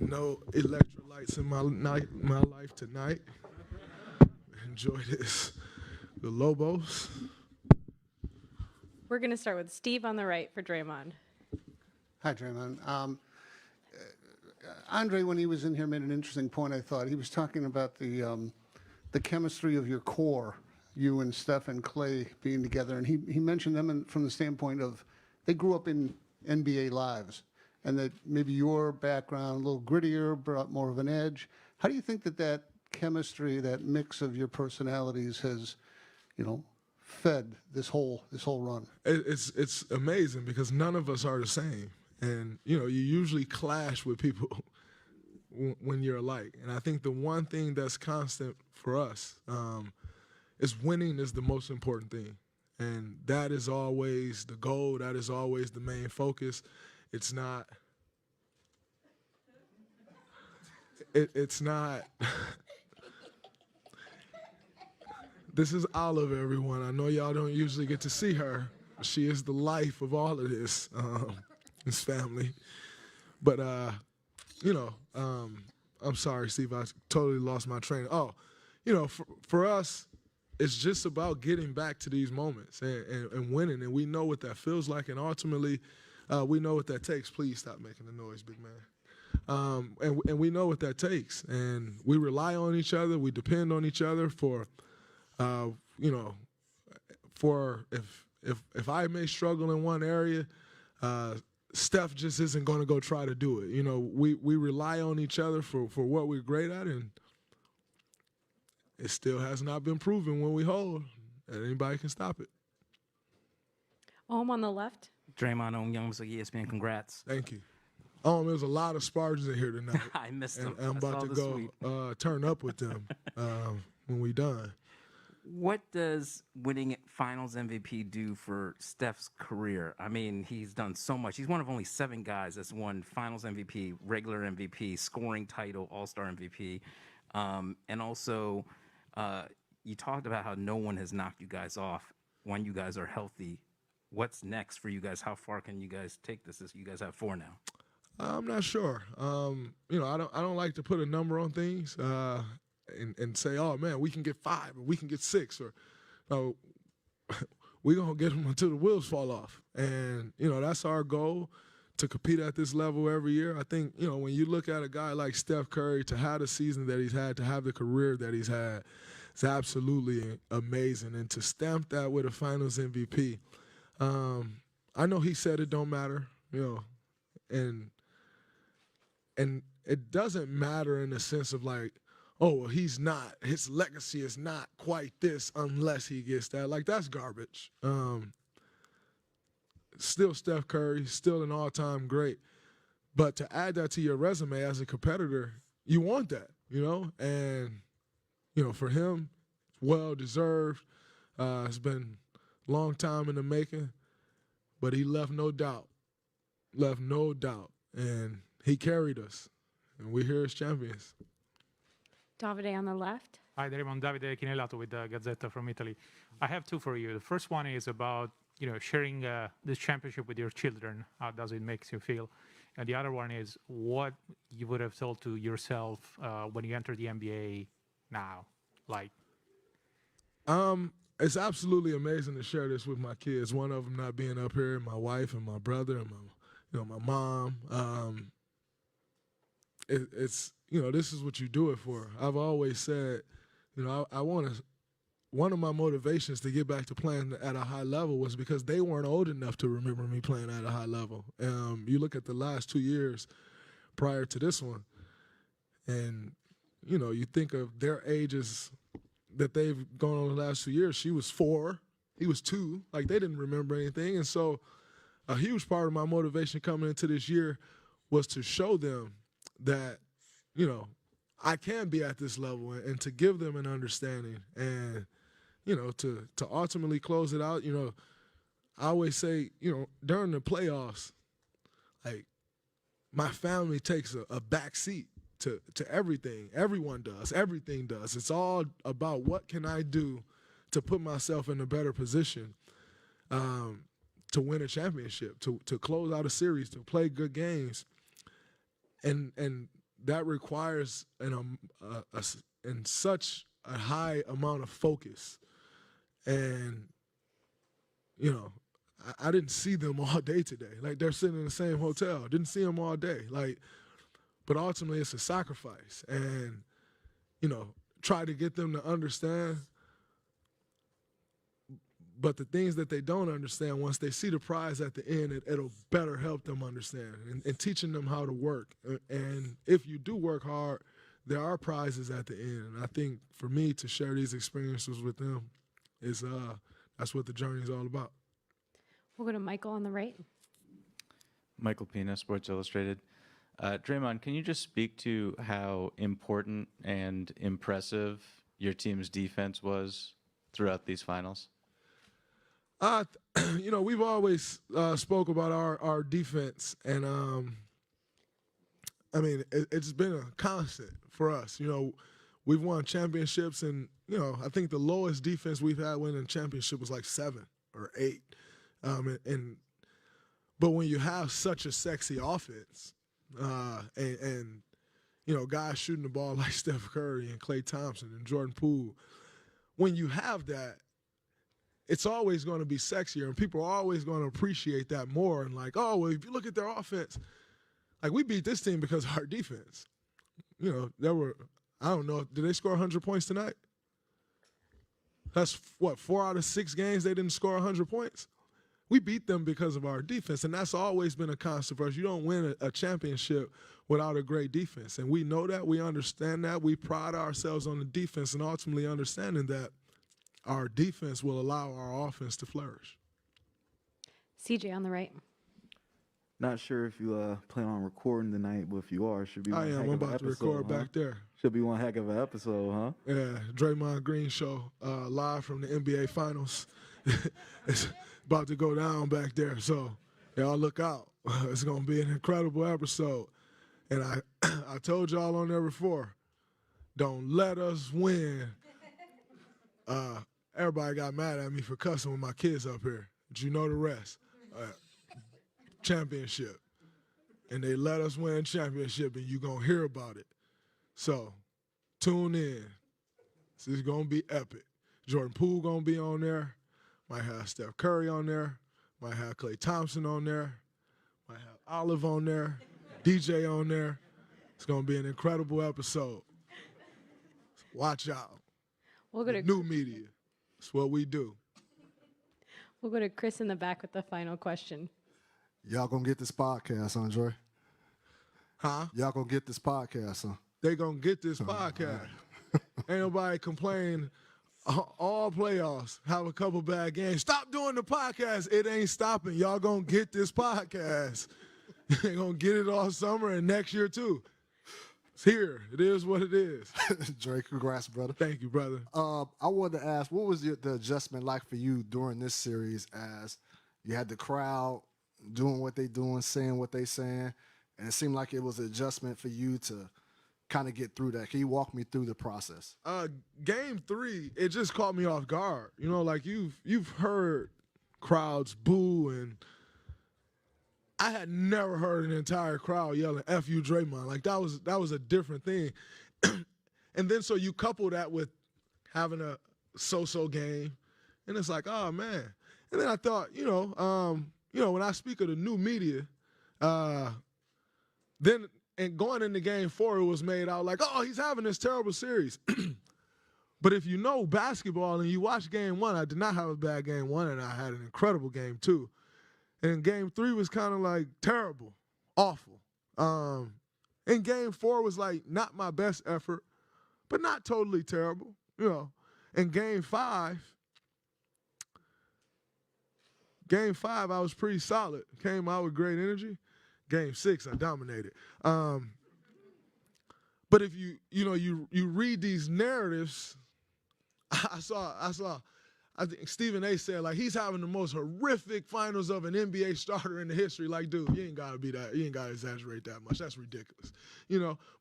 no electrolytes in my life tonight. Enjoy this. The Lobos. We're going to start with Steve on the right for Draymond. Hi, Draymond. Andre, when he was in here, made an interesting point, I thought. He was talking about the chemistry of your core, you and Steph and Clay being together. And he mentioned them from the standpoint of they grew up in NBA lives, and that maybe your background, a little grittier, brought more of an edge. How do you think that chemistry, that mix of your personalities has, fed this whole run? It's amazing because none of us are the same. And, you usually clash with people when you're alike. And I think the one thing that's constant for us is winning is the most important thing. And that is always the goal. That is always the main focus. It's not it's not This is Olive, everyone. I know y'all don't usually get to see her. She is the life of all of this family. But, I'm sorry, Steve, I totally lost my train. For us, it's just about getting back to these moments and winning, and we know what that feels like, and ultimately, we know what that takes. Please stop making the noise, big man. And we know what that takes, and we rely on each other. We depend on each other for if I may struggle in one area, Steph just isn't going to go try to do it. We rely on each other for what we're great at, and it still has not been proven when we hold that anybody can stop it. On the left. Draymond, Young was like, ESPN, congrats. Thank you. There's a lot of Spartans in here tonight. I missed them. And I'm about to go turn up with them when we done. What does winning Finals MVP do for Steph's career? I mean, he's done so much. He's one of only 7 guys that's won Finals MVP, regular MVP, scoring title, All-Star MVP. And also, you talked about how no one has knocked you guys off when you guys are healthy. What's next for you guys? How far can you guys take this? You guys have 4 now. I'm not sure. I don't like to put a number on things. And say, oh, man, we can get 5 or we can get 6 or we're going to get them until the wheels fall off. And, that's our goal, to compete at this level every year. I think, when you look at a guy like Steph Curry, to have the season that he's had, to have the career that he's had, it's absolutely amazing. And to stamp that with a Finals MVP, I know he said it don't matter, and it doesn't matter in the sense of like, oh, well, his legacy is not quite this unless he gets that. Like, that's garbage. Still Steph Curry, still an all-time great. But to add that to your resume as a competitor, you want that, And, for him, well-deserved. It's been a long time in the making. But he left no doubt. And he carried us. And we're here as champions. Davide on the left. Hi, Draymond. Davide Chinellato with the Gazzetta from Italy. I have 2 for you. The first one is about sharing this championship with your children. How does it make you feel? And the other one is what you would have told to yourself when you entered the NBA now. It's absolutely amazing to share this with my kids. One of them not being up here, my wife and my brother and my mom. It's this is what you do it for. I've always said, I want to. One of my motivations to get back to playing at a high level was because they weren't old enough to remember me playing at a high level. You look at the last 2 years prior to this one, and you think of their ages that they've gone on the last 2 years. She was 4, he was 2. Like, they didn't remember anything, and so a huge part of my motivation coming into this year was to show them that, I can be at this level and to give them an understanding and, to ultimately close it out. I always say, during the playoffs, like, my family takes a back seat to everything. Everyone does. Everything does. It's all about what can I do to put myself in a better position to win a championship, to close out a series, to play good games. And that requires in such a high amount of focus. And, you know, I didn't see them all day today. Like, they're sitting in the same hotel. Didn't see them all day. Like, but ultimately it's a sacrifice. And, you know, try to get them to understand. But the things that they don't understand, once they see the prize at the end, it'll better help them understand and teaching them how to work. And if you do work hard, there are prizes at the end. And I think for me to share these experiences with them is that's what the journey is all about. We'll go to Michael on the right. Michael Pina, Sports Illustrated. Draymond, can you just speak to how important and impressive your team's defense was throughout these finals? You know, we've always spoke about our defense, and I mean, it's been a constant for us. You know, we've won championships, and you know, I think the lowest defense we've had winning a championship was like 7 or 8. But when you have such a sexy offense, and you know, guys shooting the ball like Steph Curry and Klay Thompson and Jordan Poole, when you have that, it's always going to be sexier, and people are always going to appreciate that more. And like, oh, well, if you look at their offense, like we beat this team because of our defense. You know, there were, I don't know, did they score 100 points tonight? That's what, 4 out of 6 games they didn't score 100 points? We beat them because of our defense, and that's always been a constant for us. You don't win a championship without a great defense, and we know that, we understand that, we pride ourselves on the defense, and ultimately understanding that our defense will allow our offense to flourish. CJ on the right. Not sure if you plan on recording tonight, but if you are, should be one I heck am. of I'm an about to episode, record huh? back there. Should be one heck of an episode, huh? Yeah, Draymond Green show, live from the NBA Finals. It's about to go down back there, so y'all look out. It's going to be an incredible episode. And I told y'all on there before, don't let us win. Everybody got mad at me for cussing with my kids up here. But you know the rest. Championship. And they let us win championship, and you're going to hear about it. So tune in. This is going to be epic. Jordan Poole going to be on there. Might have Steph Curry on there. Might have Klay Thompson on there. Might have Olive on there. DJ on there. It's going to be an incredible episode. Watch out. We'll go to New media. It's what we do. We'll go to Chris in the back with the final question. Y'all gonna get this podcast, Andre? Huh? Y'all gonna get this podcast, huh? They going to get this podcast. Ain't nobody complain. All playoffs have a couple bad games. Stop doing the podcast. It ain't stopping. Y'all going to get this podcast. They going to get it all summer and next year too. It's here. It is what it is. Drake, congrats, brother. Thank you, brother. I wanted to ask, what was the adjustment like for you during this series as you had the crowd doing what they doing, saying what they saying, and it seemed like it was an adjustment for you to kind of get through that. Can you walk me through the process? Game 3, it just caught me off guard. You know, like you've heard crowds boo, and I had never heard an entire crowd yelling "F you, Draymond." Like that was a different thing. And then so you couple that with having a so-so game, and it's like, oh man. And then I thought, when I speak of the new media, then and going into game 4, it was made out like, oh, he's having this terrible series. But if you know basketball and you watch game 1, I did not have a bad game 1, and I had an incredible game 2. And game 3 was kind of like terrible, awful. And game 4 was like not my best effort, but not totally terrible, And game 5, I was pretty solid. Came out with great energy. Game 6, I dominated. But if you read these narratives, I think Stephen A. said, like, he's having the most horrific finals of an NBA starter in the history. Like, dude, you ain't got to be that. You ain't got to exaggerate that much. That's ridiculous.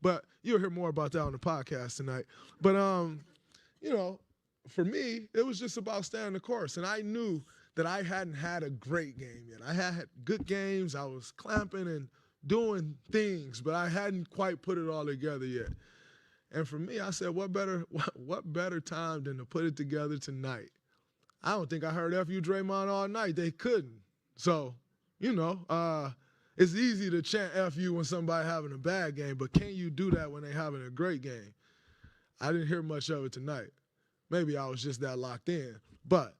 But you'll hear more about that on the podcast tonight. But, for me, it was just about staying the course. And I knew that I hadn't had a great game yet. I had good games. I was clamping and, doing things, but I hadn't quite put it all together yet. And for me, I said, what better time than to put it together tonight? I don't think I heard F.U. Draymond all night. They couldn't. So, it's easy to chant F.U. when somebody having a bad game, but can you do that when they having a great game? I didn't hear much of it tonight. Maybe I was just that locked in. But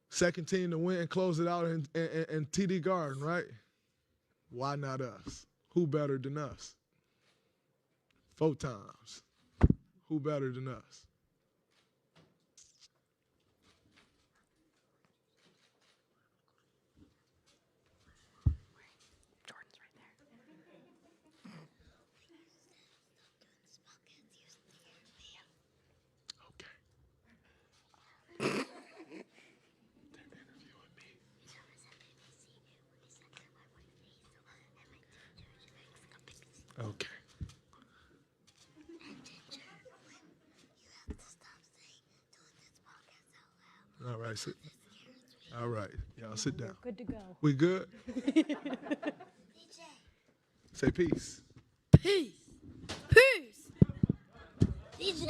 second team to win and close it out in TD Garden, right? Why not us? Who better than us? 4 times. Who better than us? Jordan's right there. Okay. They're interviewing me. Okay. All right, sit. All right, y'all sit down. Good to go. We good? Say peace. Peace. Peace. DJ.